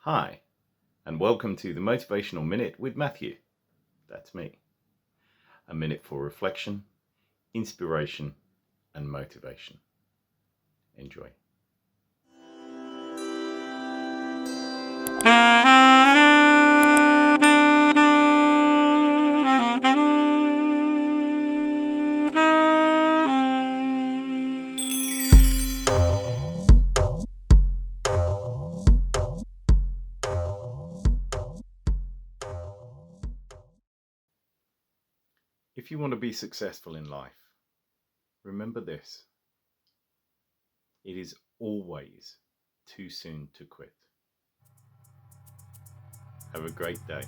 Hi, and welcome to the Motivational Minute with Matthew. That's me. A minute for reflection, inspiration, and motivation. Enjoy. If you want to be successful in life, remember this: it is always too soon to quit. Have a great day.